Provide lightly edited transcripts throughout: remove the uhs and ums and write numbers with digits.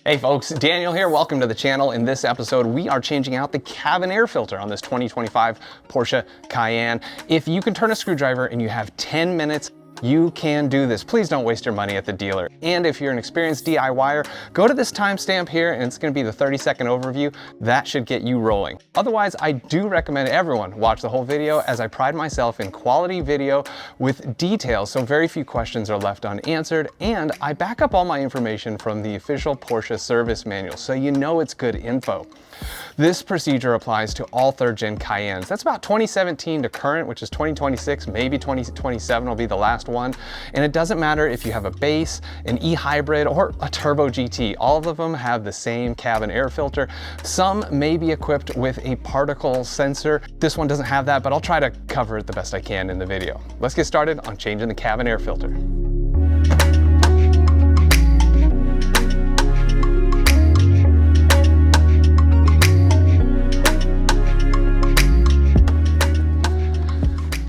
Hey folks, Daniel here. Welcome to the channel. In this episode, we are changing out the cabin air filter on this 2025 Porsche Cayenne. If you can turn a screwdriver and you have 10 minutes, you can do this. Please don't waste your money at the dealer. And if you're an experienced DIYer, go to this timestamp here and it's gonna be the 30-second overview. That should get you rolling. Otherwise, I do recommend everyone watch the whole video as I pride myself in quality video with details, so very few questions are left unanswered, and I back up all my information from the official Porsche service manual, so you know it's good info. This procedure applies to all third-gen Cayennes. That's about 2017 to current, which is 2026, maybe 2027 will be the last one. And it doesn't matter if you have a base, an e-hybrid, or a turbo GT. All of them have the same cabin air filter. Some may be equipped with a particle sensor. This one doesn't have that, but I'll try to cover it the best I can in the video. Let's get started on changing the cabin air filter.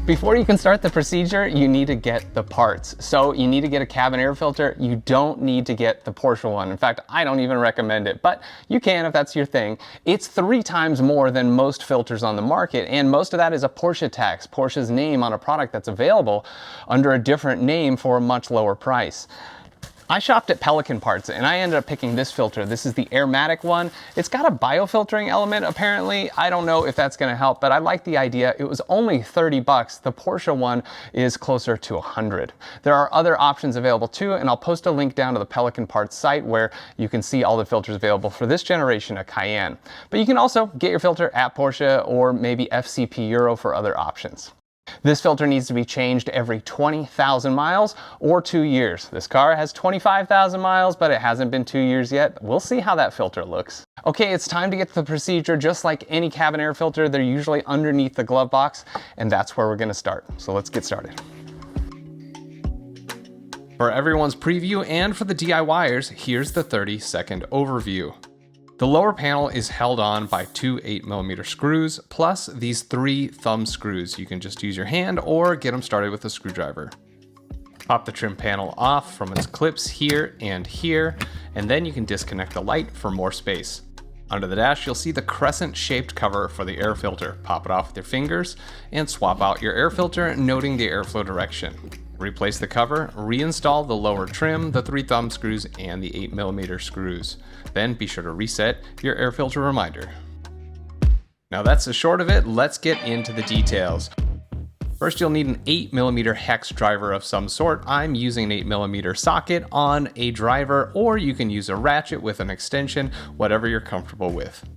Before you can start the procedure, you need to get the parts. So you need to get a cabin air filter. You don't need to get the Porsche one. In fact, I don't even recommend it, but you can if that's your thing. It's 3 times more than most filters on the market, and most of that is a Porsche tax, Porsche's name on a product that's available under a different name for a much lower price. I shopped at Pelican Parts and I ended up picking this filter. This is the Airmatic one. It's got a biofiltering element apparently. I don't know if that's gonna help, but I like the idea. It was only 30 bucks. The Porsche one is closer to 100. There are other options available too, and I'll post a link down to the Pelican Parts site where you can see all the filters available for this generation of Cayenne. But you can also get your filter at Porsche or maybe FCP Euro for other options. This filter needs to be changed every 20,000 miles or 2 years. This car has 25,000 miles, but it hasn't been 2 years yet. We'll see how that filter looks. Okay, it's time to get to the procedure. Just like any cabin air filter, they're usually underneath the glove box, and that's where we're gonna start. So let's get started. For everyone's preview and for the DIYers, here's the 30-second overview. The lower panel is held on by 2 8mm screws, plus these 3 thumb screws. You can just use your hand or get them started with a screwdriver. Pop the trim panel off from its clips here, and then you can disconnect the light for more space. Under the dash, you'll see the crescent-shaped cover for the air filter. Pop it off with your fingers and swap out your air filter, noting the airflow direction. Replace the cover, reinstall the lower trim, the 3 thumb screws, and the 8mm screws. Then be sure to reset your air filter reminder. Now that's the short of it, let's get into the details. First, you'll need an 8mm hex driver of some sort. I'm using an 8mm socket on a driver, or you can use a ratchet with an extension, whatever you're comfortable with.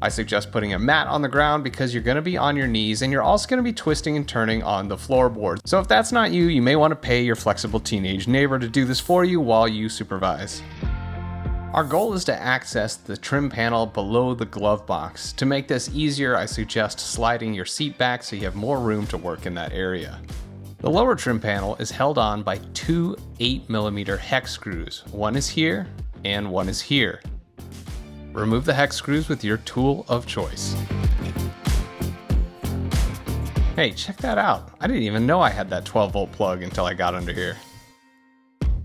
I suggest putting a mat on the ground because you're going to be on your knees and you're also going to be twisting and turning on the floorboard. So if that's not you, you may want to pay your flexible teenage neighbor to do this for you while you supervise. Our goal is to access the trim panel below the glove box. To make this easier, I suggest sliding your seat back so you have more room to work in that area. The lower trim panel is held on by 2 8mm hex screws. One is here and one is here. Remove the hex screws with your tool of choice. Hey, check that out. I didn't even know I had that 12-volt plug until I got under here.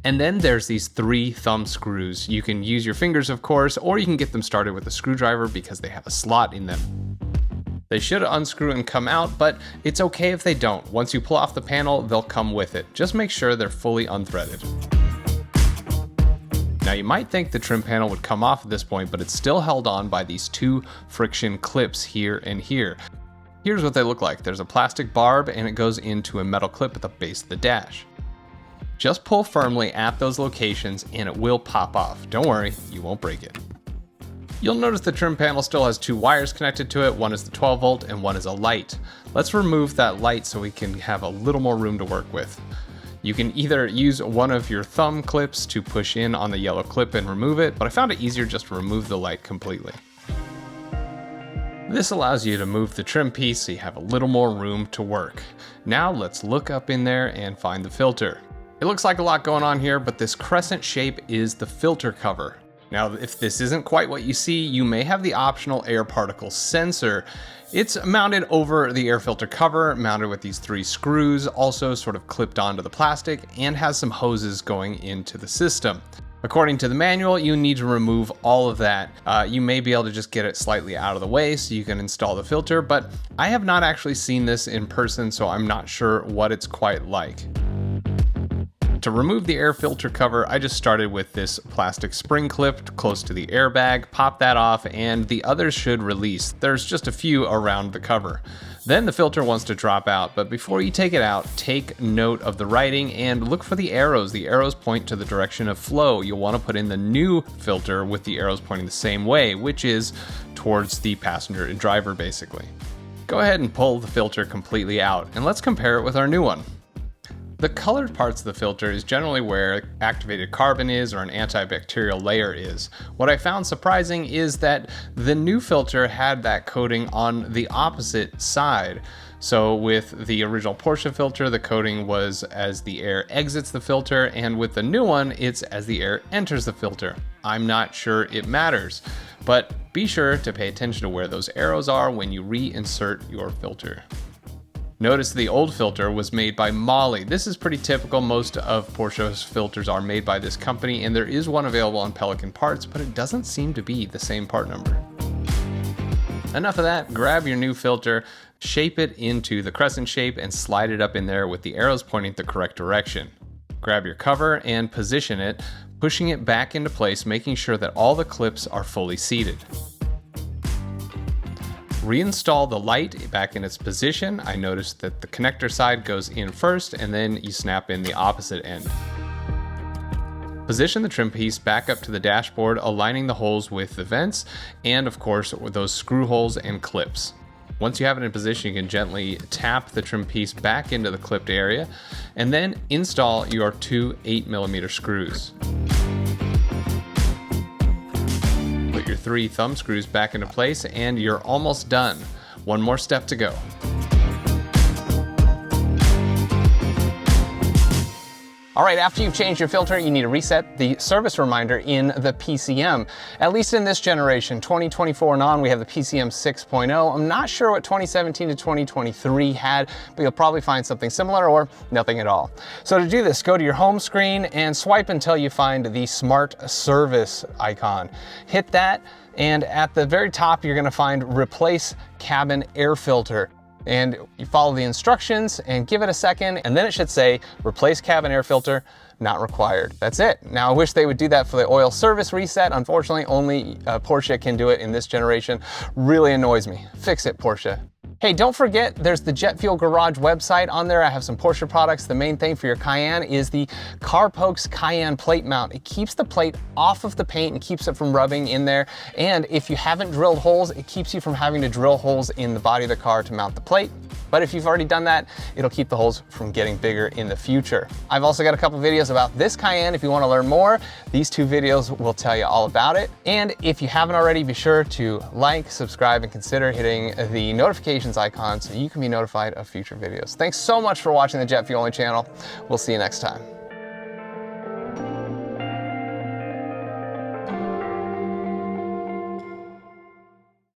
And then there's these 3 thumb screws. You can use your fingers, of course, or you can get them started with a screwdriver because they have a slot in them. They should unscrew and come out, but it's okay if they don't. Once you pull off the panel, they'll come with it. Just make sure they're fully unthreaded. Now you might think the trim panel would come off at this point, but it's still held on by these 2 friction clips here and here. Here's what they look like. There's a plastic barb and it goes into a metal clip at the base of the dash. Just pull firmly at those locations and it will pop off. Don't worry, you won't break it. You'll notice the trim panel still has 2 wires connected to it. One is the 12-volt and one is a light. Let's remove that light so we can have a little more room to work with. You can either use one of your thumb clips to push in on the yellow clip and remove it, but I found it easier just to remove the light completely. This allows you to move the trim piece so you have a little more room to work. Now let's look up in there and find the filter. It looks like a lot going on here, but this crescent shape is the filter cover. Now, if this isn't quite what you see, you may have the optional air particle sensor. It's mounted over the air filter cover, mounted with these 3 screws, also sort of clipped onto the plastic, and has some hoses going into the system. According to the manual, you need to remove all of that. You may be able to just get it slightly out of the way so you can install the filter, but I have not actually seen this in person, so I'm not sure what it's quite like. To remove the air filter cover, I just started with this plastic spring clip close to the airbag, pop that off, and the others should release. There's just a few around the cover. Then the filter wants to drop out, but before you take it out, take note of the writing and look for the arrows. The arrows point to the direction of flow. You'll want to put in the new filter with the arrows pointing the same way, which is towards the passenger and driver basically. Go ahead and pull the filter completely out, and let's compare it with our new one. The colored parts of the filter is generally where activated carbon is or an antibacterial layer is. What I found surprising is that the new filter had that coating on the opposite side. So with the original Porsche filter, the coating was as the air exits the filter, and with the new one, it's as the air enters the filter. I'm not sure it matters, but be sure to pay attention to where those arrows are when you reinsert your filter. Notice the old filter was made by Moly. This is pretty typical. Most of Porsche's filters are made by this company, and there is one available on Pelican parts, but it doesn't seem to be the same part number. Enough of that, grab your new filter, shape it into the crescent shape, and slide it up in there with the arrows pointing the correct direction. Grab your cover and position it, pushing it back into place, making sure that all the clips are fully seated. Reinstall the light back in its position. I noticed that the connector side goes in first, and then you snap in the opposite end. Position the trim piece back up to the dashboard, aligning the holes with the vents, and of course with those screw holes and clips. Once you have it in position, you can gently tap the trim piece back into the clipped area, and then install your two 8mm screws. Put your 3 thumb screws back into place and you're almost done. One more step to go. All right, after you've changed your filter, you need to reset the service reminder in the PCM. At least in this generation, 2024 and on, we have the PCM 6.0. I'm not sure what 2017 to 2023 had, but you'll probably find something similar or nothing at all. So to do this, go to your home screen and swipe until you find the Smart Service icon. Hit that, and at the very top, you're gonna find Replace Cabin Air Filter. And you follow the instructions and give it a second, and then it should say replace cabin air filter, not required. That's it. Now I wish they would do that for the oil service reset. Unfortunately, only Porsche can do it in this generation. Really annoys me. Fix it, Porsche. Hey, don't forget, there's the Jet Fuel Garage website. On there, I have some Porsche products. The main thing for your Cayenne is the CarPokes Cayenne plate mount. It keeps the plate off of the paint and keeps it from rubbing in there. And if you haven't drilled holes, it keeps you from having to drill holes in the body of the car to mount the plate. But if you've already done that, it'll keep the holes from getting bigger in the future. I've also got a couple videos about this Cayenne if you want to learn more. These 2 videos will tell you all about it. And if you haven't already, be sure to like, subscribe, and consider hitting the notifications icon so you can be notified of future videos. Thanks so much for watching the Jet Fuel Only channel. We'll see you next time.